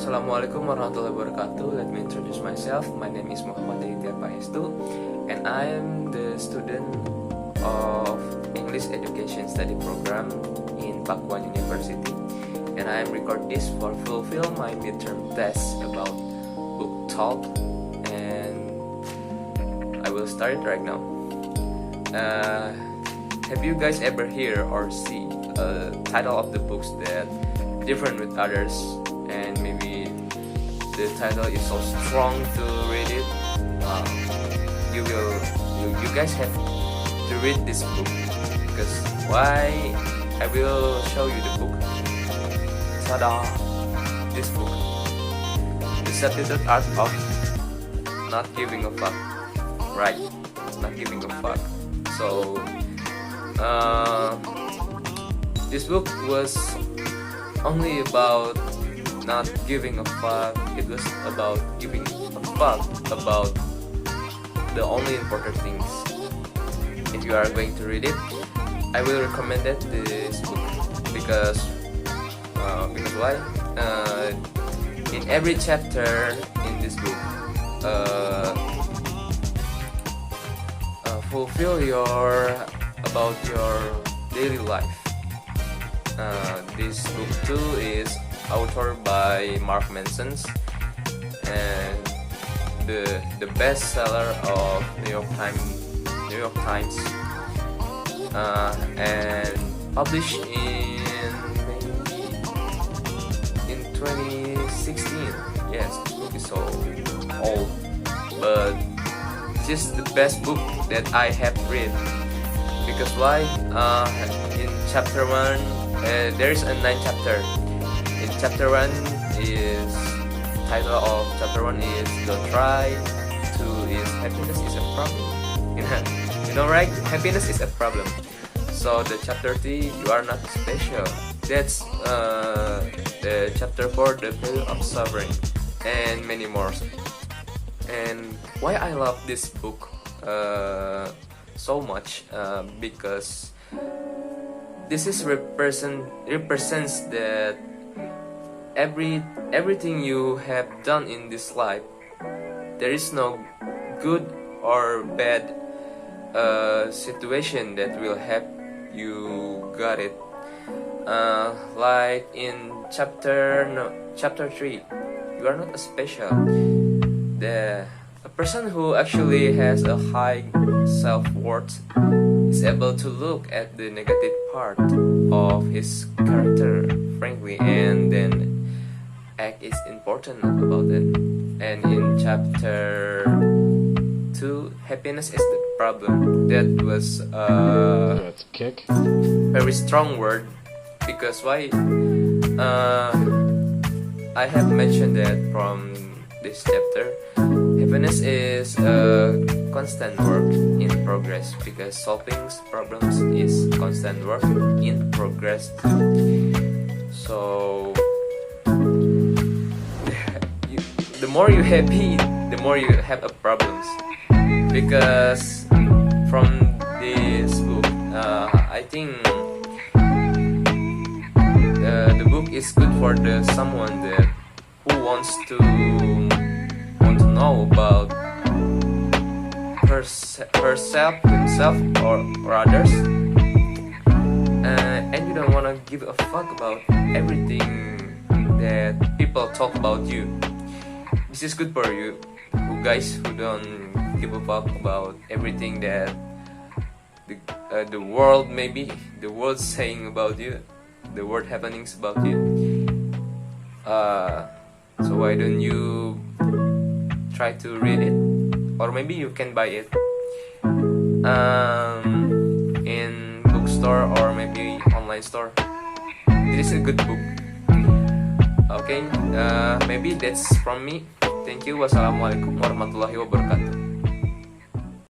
Assalamualaikum warahmatullahi wabarakatuh. Let me introduce myself. My name is Aditya Pangestu, and I am the student of English Education Study Program in UNPAK University. And I am record this for fulfill my midterm test about book talk, and I will start it right now. Have you guys ever hear or see a title of the books that different with others, and maybe the title is so strong to read it? You guys have to read this book, because why? I will show you the book. Ta-da! This book, The Substitute Art of Not Giving a Fuck. Right, not giving a fuck. So this book was only about not giving a fuck. It was about giving a fuck about the only important things. If you are going to read it, I will recommend it, this book, because why? In every chapter in this book, fulfill about your daily life. This book too is authored by Mark Manson, and the bestseller of New York Times, and published in 2016. Yes, the book is so old, but this is the best book that I have read. Because why? In chapter 1, there is a 9 chapter. In chapter 1 is title of chapter 1 is Don't Try. 2 is Happiness is a Problem. You know, right? Happiness is a problem. So the chapter 3, You Are Not Special. That's the chapter 4, The Value of Suffering, and many more. And why I love this book so much, because this is represents that everything you have done in this life, there is no good or bad situation that will help you got it. Like in chapter 3, You Are Not Special. A person who actually has a high self-worth is able to look at the negative part of his character frankly, and then act is important about it. And in chapter 2, Happiness is the Problem. That was That's kick. very strong word, because why? I have mentioned that from this chapter, happiness is a constant work in progress, because solving problems is constant work in progress too. So the more you happy, the more you have a problems. Because from this book, I think the book is good for someone that who wants to know about herself, himself, or others, and you don't want to give a fuck about everything that people talk about you. This is good for you, guys who don't give a fuck about everything that the world, maybe the world saying about you, the world happenings about you. So why don't you try to read it, or maybe you can buy it in bookstore or maybe online store. This is a good book. Okay, maybe that's from me. Thank you. Wassalamualaikum warahmatullahi wabarakatuh.